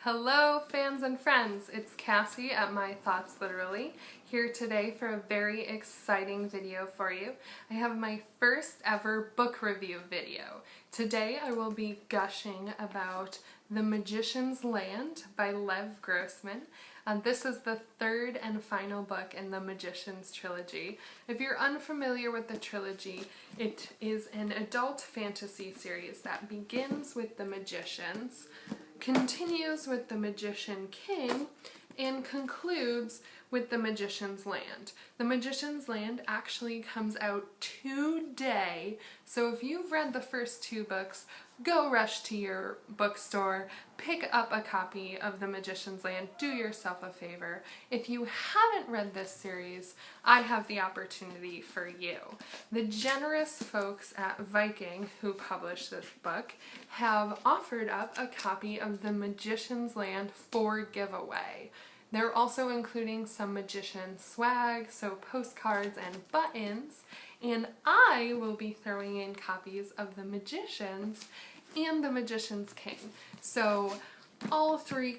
Hello fans and friends, it's Cassie at My Thoughts Literally, here today for a very exciting video for you. I have my first ever book review video. Today I will be gushing about The Magician's Land by Lev Grossman. This is the third and final book in the Magician's trilogy. If you're unfamiliar with the trilogy, it is an adult fantasy series that begins with the magicians, continues with the Magician King, and concludes with The Magician's Land. The Magician's Land actually comes out today, so if you've read the first two books, go rush to your bookstore, pick up a copy of The Magician's Land, do yourself a favor. If you haven't read this series, I have the opportunity for you. The generous folks at Viking, who published this book, have offered up a copy of The Magician's Land for giveaway. They're also including some magician swag, so postcards and buttons, and I will be throwing in copies of The Magicians and The Magician's King. So all three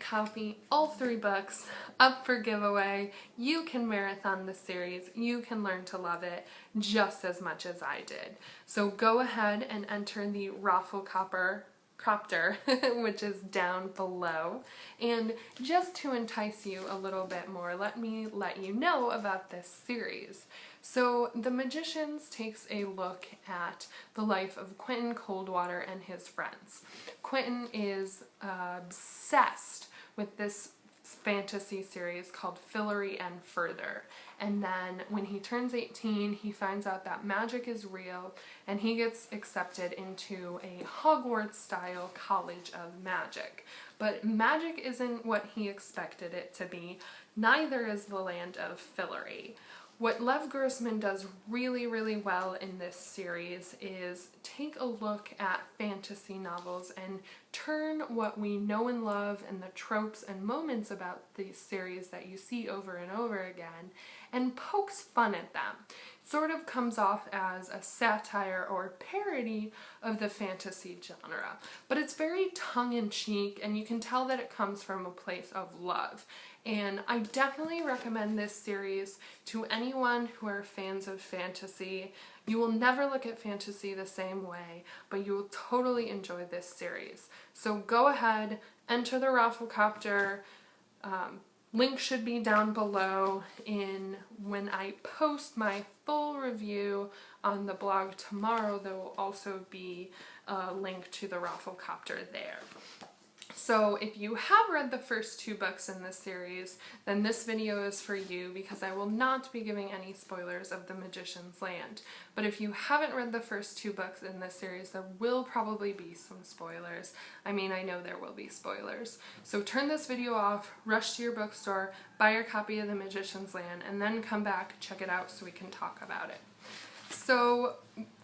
books up for giveaway. You can marathon the series, you can learn to love it just as much as I did. So go ahead and enter the raffle copter, which is down below. And just to entice you a little bit more, let me let you know about this series. So The Magicians takes a look at the life of Quentin Coldwater and his friends. Quentin is obsessed with this fantasy series called Fillory and Further. And then when he turns 18, he finds out that magic is real and he gets accepted into a Hogwarts-style college of magic. But magic isn't what he expected it to be, neither is the land of Fillory. What Lev Grossman does really, really well in this series is take a look at fantasy novels and turn what we know and love and the tropes and moments about these series that you see over and over again and pokes fun at them. It sort of comes off as a satire or parody of the fantasy genre, but it's very tongue-in-cheek and you can tell that it comes from a place of love. And I definitely recommend this series to anyone who are fans of fantasy. You will never look at fantasy the same way, but you will totally enjoy this series. So go ahead, enter the rafflecopter. Link should be down below when I post my full review on the blog tomorrow. There will also be a link to the rafflecopter there. So if you have read the first two books in this series, then this video is for you because I will not be giving any spoilers of The Magician's Land. But if you haven't read the first two books in this series, there will probably be some spoilers. I mean, I know there will be spoilers. So turn this video off, rush to your bookstore, buy your copy of The Magician's Land, and then come back, check it out so we can talk about it. So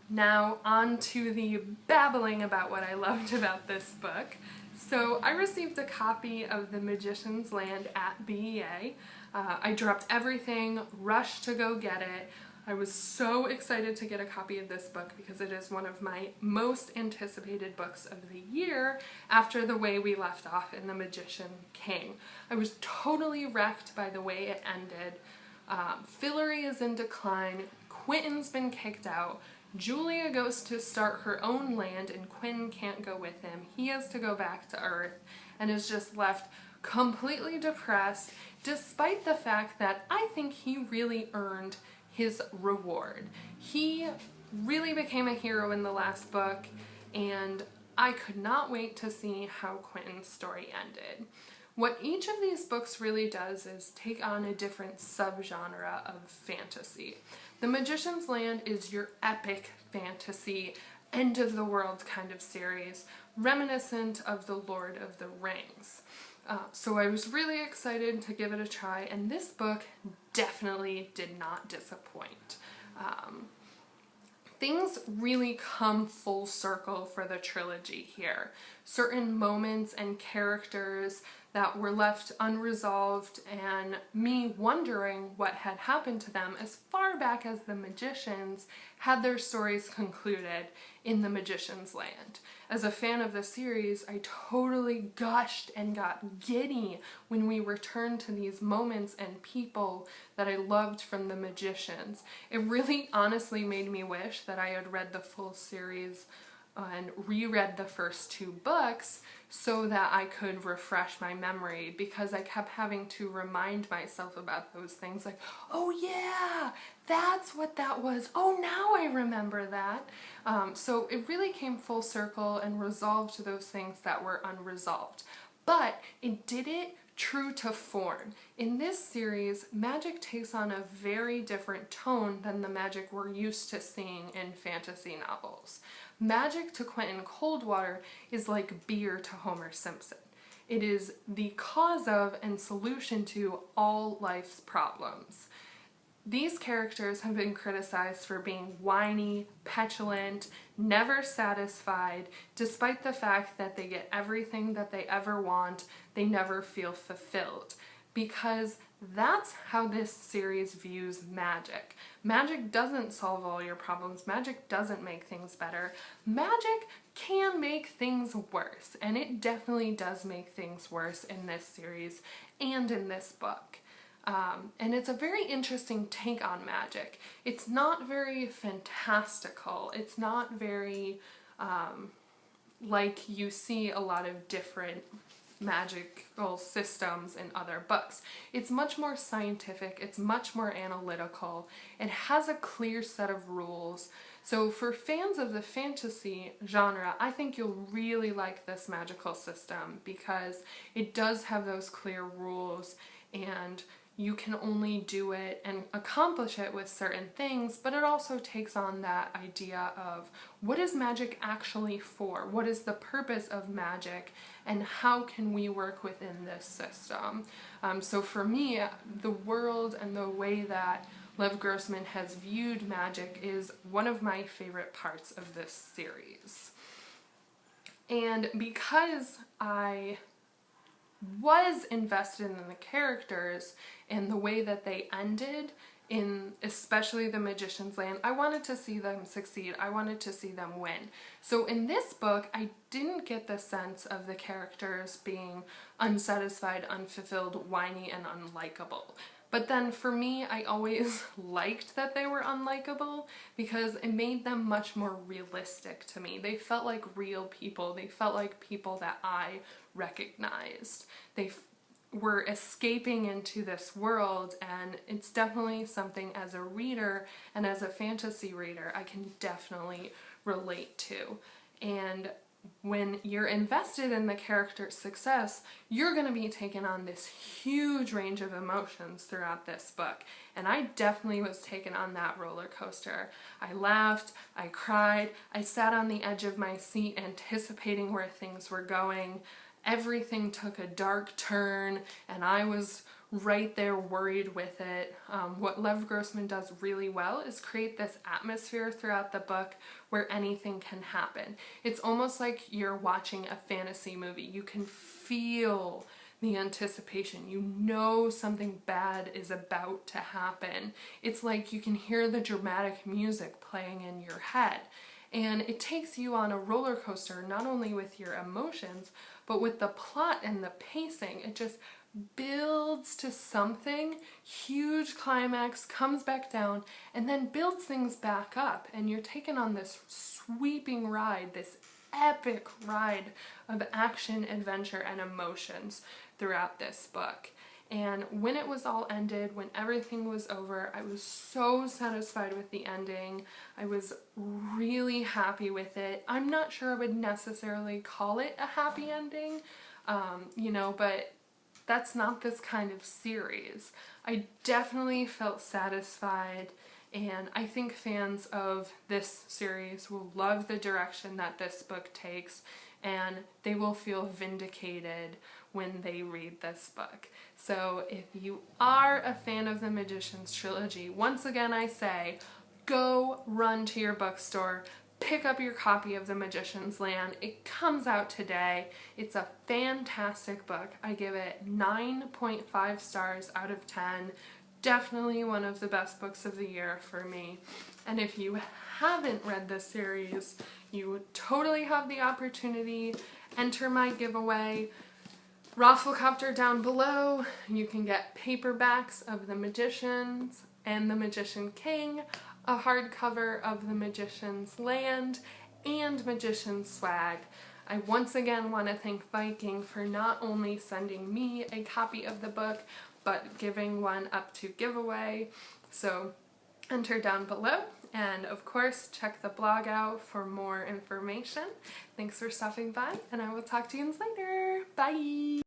now on to the babbling about what I loved about this book. So I received a copy of The Magician's Land at BEA. I dropped everything, rushed to go get it. I was so excited to get a copy of this book because it is one of my most anticipated books of the year after the way we left off in The Magician King. I was totally wrecked by the way it ended. Fillory is in decline, Quentin's been kicked out, Julia goes to start her own land and Quentin can't go with him. He has to go back to Earth and is just left completely depressed, despite the fact that I think he really earned his reward. He really became a hero in the last book, and I could not wait to see how Quentin's story ended. What each of these books really does is take on a different subgenre of fantasy. The Magician's Land is your epic fantasy, end-of-the-world kind of series, reminiscent of The Lord of the Rings. So I was really excited to give it a try, and this book definitely did not disappoint. Things really come full circle for the trilogy here. Certain moments and characters that were left unresolved, and me wondering what had happened to them as far back as the magicians had their stories concluded in the Magician's Land. As a fan of the series, I totally gushed and got giddy when we returned to these moments and people that I loved from the Magicians. It really honestly made me wish that I had read the full series and reread the first 2 books so that I could refresh my memory, because I kept having to remind myself about those things, like, oh yeah, that's what that was. Oh, now I remember that. So it really came full circle and resolved those things that were unresolved. But it did it true to form. In this series, magic takes on a very different tone than the magic we're used to seeing in fantasy novels. Magic to Quentin Coldwater is like beer to Homer Simpson. It is the cause of and solution to all life's problems. These characters have been criticized for being whiny, petulant, never satisfied. Despite the fact that they get everything that they ever want, they never feel fulfilled. Because that's how this series views magic. Magic doesn't solve all your problems. Magic doesn't make things better. Magic can make things worse, and it definitely does make things worse in this series and in this book. And it's a very interesting take on magic. It's not very fantastical. It's not very like you see a lot of different magical systems in other books. It's much more scientific, it's much more analytical, it has a clear set of rules. So for fans of the fantasy genre, I think you'll really like this magical system because it does have those clear rules, and you can only do it and accomplish it with certain things, but it also takes on that idea of what is magic actually for? What is the purpose of magic, and how can we work within this system? So for me, the world and the way that Lev Grossman has viewed magic is one of my favorite parts of this series. And because I was invested in the characters and the way that they ended, in especially the Magician's Land, I wanted to see them succeed. I wanted to see them win. So in this book, I didn't get the sense of the characters being unsatisfied, unfulfilled, whiny, and unlikable. But then for me, I always liked that they were unlikable because it made them much more realistic to me. They felt like real people. They felt like people that I recognized. They were escaping into this world, and it's definitely something as a reader and as a fantasy reader I can definitely relate to. And when you're invested in the character's success, you're going to be taken on this huge range of emotions throughout this book. And I definitely was taken on that roller coaster. I laughed, I cried, I sat on the edge of my seat anticipating where things were going. Everything took a dark turn, and I was right there worried with it. What Lev Grossman does really well is create this atmosphere throughout the book where anything can happen. It's almost like you're watching a fantasy movie. You can feel the anticipation. You know something bad is about to happen. It's like you can hear the dramatic music playing in your head. And it takes you on a roller coaster, not only with your emotions, but with the plot and the pacing. It just builds to something, huge climax, comes back down, and then builds things back up. And you're taken on this sweeping ride, this epic ride of action, adventure, and emotions throughout this book. And when it was all ended, when everything was over, I was so satisfied with the ending. I was really happy with it. I'm not sure I would necessarily call it a happy ending, but that's not this kind of series. I definitely felt satisfied, and I think fans of this series will love the direction that this book takes, and they will feel vindicated when they read this book. So if you are a fan of the Magician's trilogy, once again I say, go run to your bookstore, pick up your copy of The Magician's Land. It comes out today. It's a fantastic book. I give it 9.5 stars out of 10. Definitely one of the best books of the year for me. And if you haven't read this series, you totally have the opportunity. Enter my giveaway. Rafflecopter down below. You can get paperbacks of The Magicians and The Magician King, a hardcover of The Magician's Land, and Magician Swag. I once again want to thank Viking for not only sending me a copy of the book, but giving one up to giveaway. So enter down below, and of course check the blog out for more information. Thanks for stopping by, and I will talk to you later. Bye!